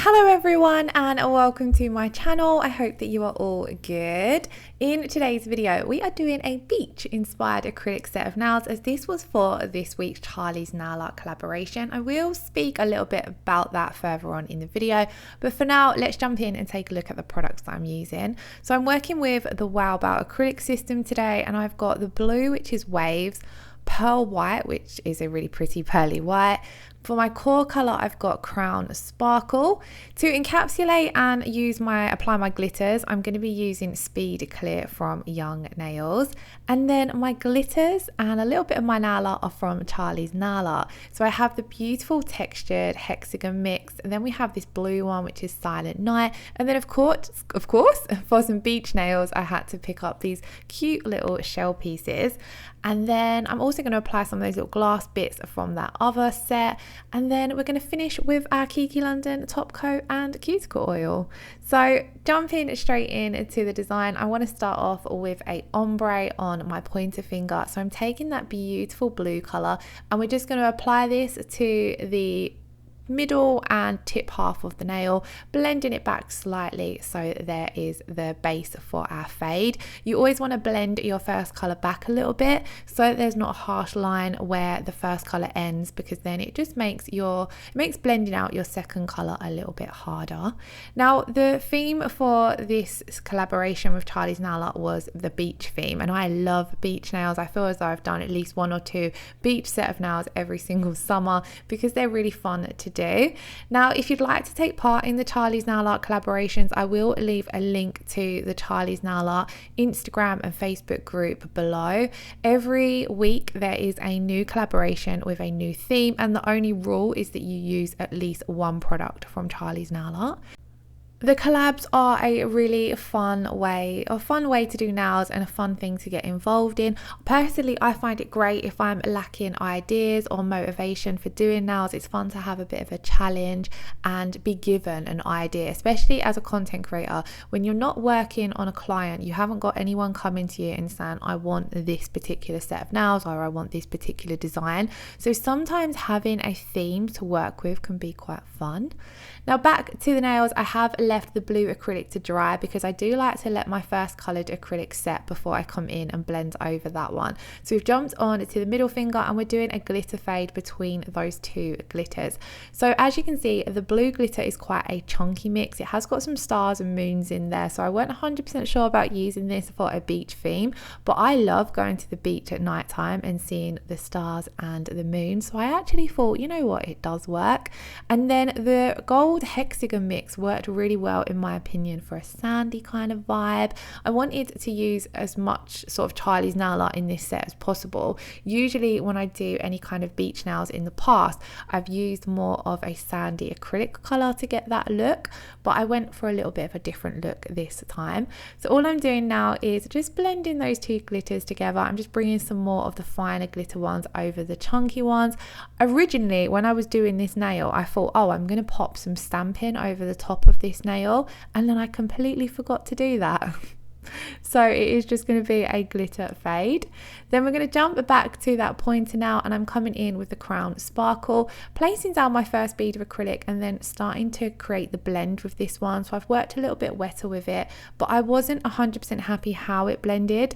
Hello everyone and welcome to my channel. I hope that you are all good. In today's video we are doing a beach inspired acrylic set of nails, as this was for this week's Charlie's Nail Art collaboration. I will speak a little bit about that further on in the video, but for now let's jump in and take a look at the products that I'm using. So I'm working with the Wowbao acrylic system today, and I've got the blue, which is Waves, pearl white, which is a really pretty pearly white. For my core colour, I've got Crown Sparkle. To encapsulate and apply my glitters, I'm going to be using Speed Clear from Young Nails. And then my glitters and a little bit of my nail art are from Charlie's Nail Art. So I have the beautiful textured hexagon mix, and then we have this blue one, which is Silent Night. And then of course, for some beach nails, I had to pick up these cute little shell pieces. And then I'm also going to apply some of those little glass bits from that other set. And then we're going to finish with our Kiki London top coat and cuticle oil. So jumping straight into the design, I want to start off with a ombre on my pointer finger. So I'm taking that beautiful blue colour and we're just going to apply this to the middle and tip half of the nail, blending it back slightly so there is the base for our fade. You always want to blend your first color back a little bit so that there's not a harsh line where the first color ends, because then it just makes blending out your second color a little bit harder. Now the theme for this collaboration with Charlie's Nail Art was the beach theme, and I love beach nails. I feel as though I've done at least one or two beach set of nails every single summer because they're really fun to do. Now if you'd like to take part in the Charlie's Nail Art collaborations, I will leave a link to the Charlie's Nail Art Instagram and Facebook group below. Every week there is a new collaboration with a new theme, and the only rule is that you use at least one product from Charlie's Nail Art. The collabs are a really fun way to do nails and a fun thing to get involved in. Personally, I find it great if I'm lacking ideas or motivation for doing nails. It's fun to have a bit of a challenge and be given an idea, especially as a content creator. When you're not working on a client, you haven't got anyone coming to you and saying, I want this particular set of nails or I want this particular design. So sometimes having a theme to work with can be quite fun. Now back to the nails, I have left the blue acrylic to dry because I do like to let my first coloured acrylic set before I come in and blend over that one. So we've jumped on to the middle finger and we're doing a glitter fade between those two glitters. So as you can see, the blue glitter is quite a chunky mix. It has got some stars and moons in there, so I weren't 100% sure about using this for a beach theme, but I love going to the beach at night time and seeing the stars and the moon, so I actually thought, you know what, it does work. And then the gold hexagon mix worked really well in my opinion for a sandy kind of vibe. I wanted to use as much sort of Charlie's Nail Art in this set as possible. Usually when I do any kind of beach nails in the past, I've used more of a sandy acrylic colour to get that look, but I went for a little bit of a different look this time. So all I'm doing now is just blending those two glitters together. I'm just bringing some more of the finer glitter ones over the chunky ones. Originally when I was doing this nail, I thought, oh, I'm going to pop some stamping over the top of this nail, and then I completely forgot to do that. So it is just going to be a glitter fade. Then we're going to jump back to that pointer now, and I'm coming in with the Crown Sparkle, placing down my first bead of acrylic and then starting to create the blend with this one. So I've worked a little bit wetter with it, but I wasn't 100% happy how it blended.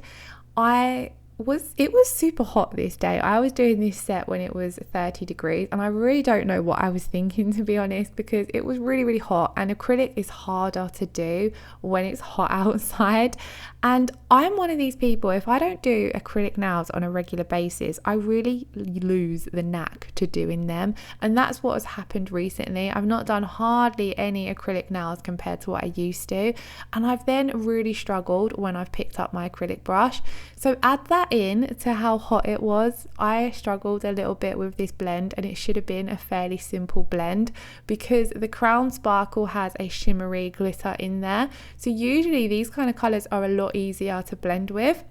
It was super hot this day. I was doing this set when it was 30 degrees and I really don't know what I was thinking, to be honest, because it was really hot, and acrylic is harder to do when it's hot outside. And I'm one of these people, if I don't do acrylic nails on a regular basis, I really lose the knack to doing them, and that's what has happened recently. I've not done hardly any acrylic nails compared to what I used to, and I've then really struggled when I've picked up my acrylic brush. So add that in to how hot it was. I struggled a little bit with this blend, and it should have been a fairly simple blend because the Crown Sparkle has a shimmery glitter in there. So usually these kind of colours are a lot easier to blend with.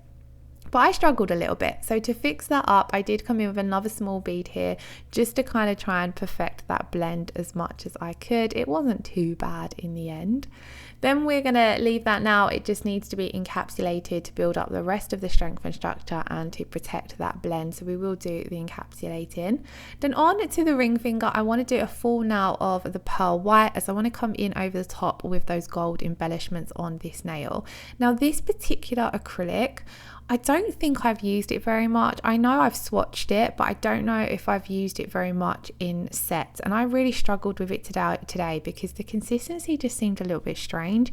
But I struggled a little bit. So to fix that up, I did come in with another small bead here just to kind of try and perfect that blend as much as I could. It wasn't too bad in the end. Then we're going to leave that now. It just needs to be encapsulated to build up the rest of the strength and structure and to protect that blend. So we will do the encapsulating. Then on to the ring finger, I want to do a full nail of the pearl white, as I want to come in over the top with those gold embellishments on this nail. Now this particular acrylic, I don't think I've used it very much. I know I've swatched it, but I don't know if I've used it very much in sets. And I really struggled with it today because the consistency just seemed a little bit strange.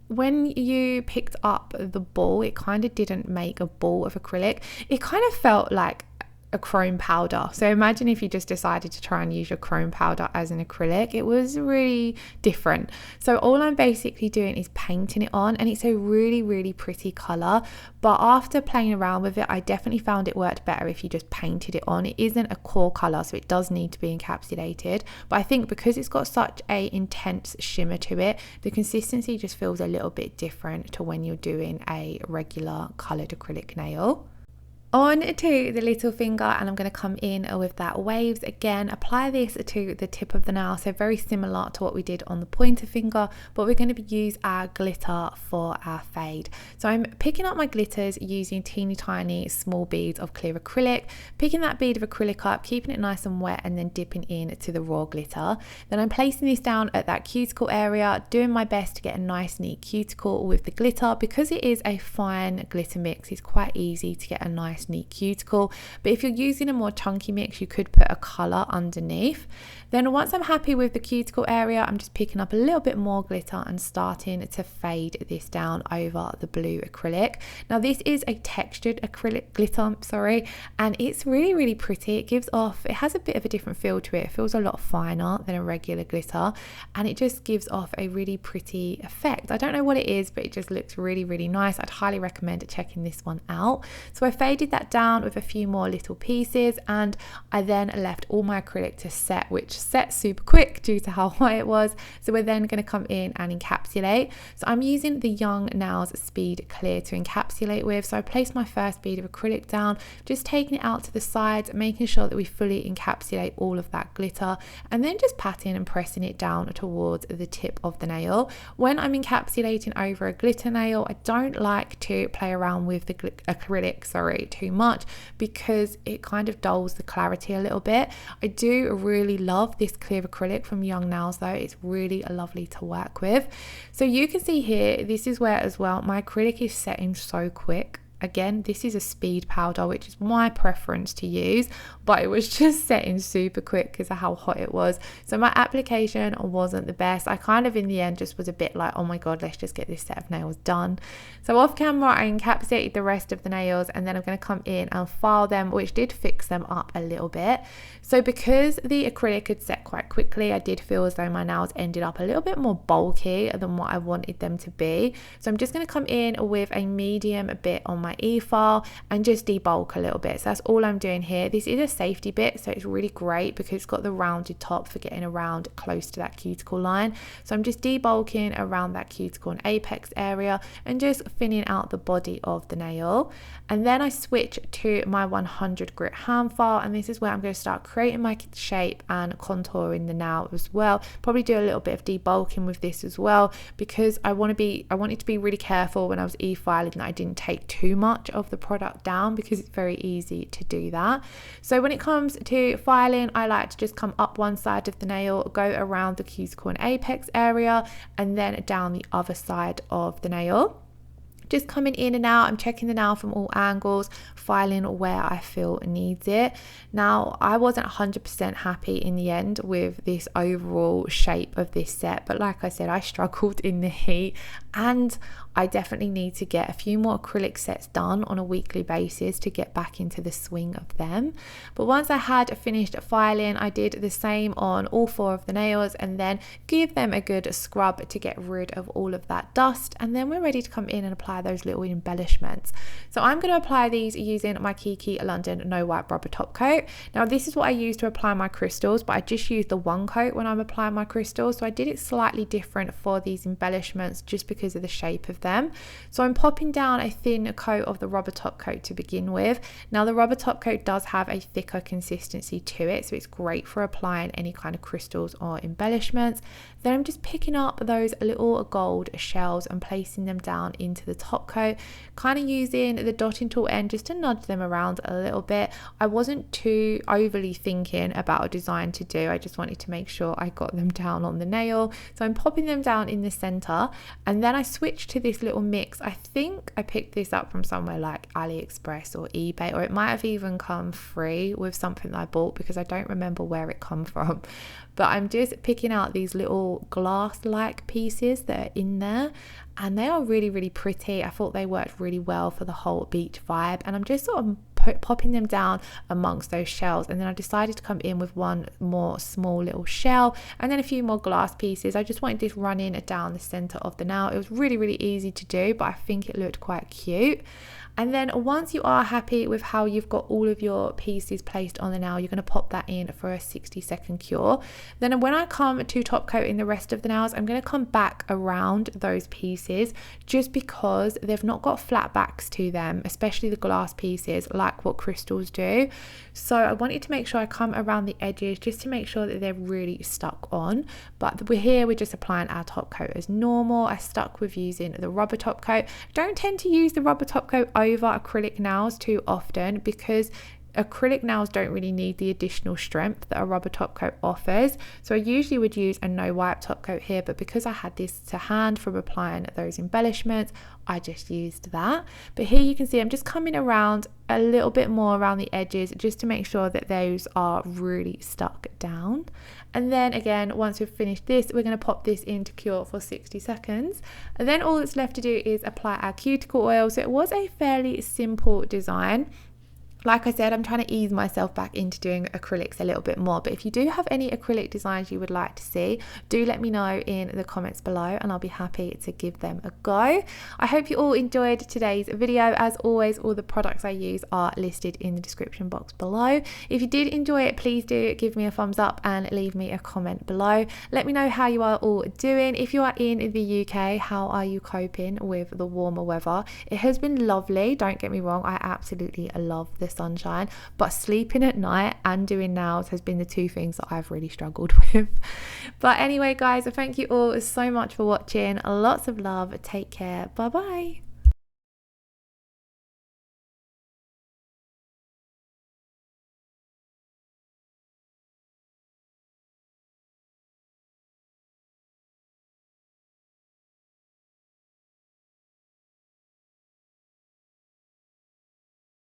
When you picked up the ball, it kind of didn't make a ball of acrylic. It kind of felt like a chrome powder. So imagine if you just decided to try and use your chrome powder as an acrylic. It was really different. So all I'm basically doing is painting it on, and it's a really pretty color. But after playing around with it, I definitely found it worked better if you just painted it on. It isn't a core color, so it does need to be encapsulated. But I think because it's got such a intense shimmer to it, the consistency just feels a little bit different to when you're doing a regular colored acrylic nail. On to the little finger, and I'm going to come in with that waves again. Apply this to the tip of the nail, so very similar to what we did on the pointer finger, but we're going to use our glitter for our fade. So I'm picking up my glitters using teeny tiny small beads of clear acrylic, picking that bead of acrylic up, keeping it nice and wet, and then dipping in to the raw glitter. Then I'm placing this down at that cuticle area, doing my best to get a nice neat cuticle with the glitter. Because it is a fine glitter mix, it's quite easy to get a nice neat cuticle, but if you're using a more chunky mix, you could put a color underneath. Then once I'm happy with the cuticle area, I'm just picking up a little bit more glitter and starting to fade this down over the blue acrylic. Now this is a textured acrylic glitter, and it's really pretty. It has a bit of a different feel to it. It feels a lot finer than a regular glitter, and it just gives off a really pretty effect. I don't know what it is, but it just looks really nice. I'd highly recommend checking this one out. So I faded that down with a few more little pieces, and I then left all my acrylic to set, which set super quick due to how high it was. So we're then going to come in and encapsulate. So I'm using the Young Nails Speed Clear to encapsulate with. So I placed my first bead of acrylic down, just taking it out to the sides, making sure that we fully encapsulate all of that glitter, and then just patting and pressing it down towards the tip of the nail. When I'm encapsulating over a glitter nail, I don't like to play around with the acrylic too much, because it kind of dulls the clarity a little bit. I do really love this clear acrylic from Young Nails though. It's really lovely to work with. So you can see here, this is where as well my acrylic is setting so quick. Again, this is a speed powder, which is my preference to use, but it was just setting super quick because of how hot it was. So my application wasn't the best. I kind of in the end just was a bit like, oh my god, let's just get this set of nails done. So off camera I encapsulated the rest of the nails, and then I'm going to come in and file them, which did fix them up a little bit. So because the acrylic had set quite quickly, I did feel as though my nails ended up a little bit more bulky than what I wanted them to be. So I'm just going to come in with a medium bit on my e-file and just debulk a little bit. So that's all I'm doing here. This is a safety bit, so it's really great because it's got the rounded top for getting around close to that cuticle line. So I'm just debulking around that cuticle and apex area and just thinning out the body of the nail. And then I switch to my 100 grit hand file, and this is where I'm going to start creating my shape and contouring the nail as well. Probably do a little bit of debulking with this as well, because I wanted to be really careful when I was e-filing that I didn't take too much of the product down, because it's very easy to do that. So when it comes to filing, I like to just come up one side of the nail, go around the cuticle and apex area, and then down the other side of the nail. Just coming in and out, I'm checking the nail from all angles, filing where I feel needs it. Now, I wasn't 100% happy in the end with this overall shape of this set, but like I said, I struggled in the heat, and I definitely need to get a few more acrylic sets done on a weekly basis to get back into the swing of them. But once I had finished filing, I did the same on all 4 of the nails, and then give them a good scrub to get rid of all of that dust, and then we're ready to come in and apply apply those little embellishments. So I'm going to apply these using my Kiki London No Wipe Rubber Top Coat. Now this is what I use to apply my crystals, but I just use the one coat when I'm applying my crystals, so I did it slightly different for these embellishments just because of the shape of them. So I'm popping down a thin coat of the rubber top coat to begin with. Now the rubber top coat does have a thicker consistency to it, so it's great for applying any kind of crystals or embellishments. Then I'm just picking up those little gold shells and placing them down into the top coat, kind of using the dotting tool end just to nudge them around a little bit. I wasn't too overly thinking about a design to do, I just wanted to make sure I got them down on the nail. So I'm popping them down in the center, and then I switched to this little mix. I think I picked this up from somewhere like AliExpress or eBay, or it might have even come free with something that I bought because I don't remember where it come from. But I'm just picking out these little glass-like pieces that are in there, and they are really, really pretty. I thought they worked really well for the whole beach vibe, and I'm just sort of popping them down amongst those shells. And then I decided to come in with one more small little shell and then a few more glass pieces. I just wanted this running down the center of the nail. It was really, really easy to do, but I think it looked quite cute. And then once you are happy with how you've got all of your pieces placed on the nail, you're going to pop that in for a 60-second cure. Then when I come to top coating the rest of the nails, I'm going to come back around those pieces just because they've not got flat backs to them, especially the glass pieces like what crystals do. So I wanted to make sure I come around the edges just to make sure that they're really stuck on. But we're just applying our top coat as normal. I stuck with using the rubber top coat. Don't tend to use the rubber top coat over acrylic nails too often because acrylic nails don't really need the additional strength that a rubber top coat offers. So I usually would use a no wipe top coat here, but because I had this to hand from applying those embellishments, I just used that. But here you can see I'm just coming around a little bit more around the edges just to make sure that those are really stuck down. And then again, once we've finished this, we're going to pop this into cure for 60 seconds. And then all that's left to do is apply our cuticle oil. So it was a fairly simple design. Like I said, I'm trying to ease myself back into doing acrylics a little bit more, but if you do have any acrylic designs you would like to see, do let me know in the comments below and I'll be happy to give them a go. I hope you all enjoyed today's video. As always, all the products I use are listed in the description box below. If you did enjoy it, please do give me a thumbs up and leave me a comment below. Let me know how you are all doing. If you are in the UK, how are you coping with the warmer weather? It has been lovely, don't get me wrong, I absolutely love this sunshine, but sleeping at night and doing nails has been the two things that I've really struggled with. But anyway guys, thank you all so much for watching. Lots of love, take care, bye bye.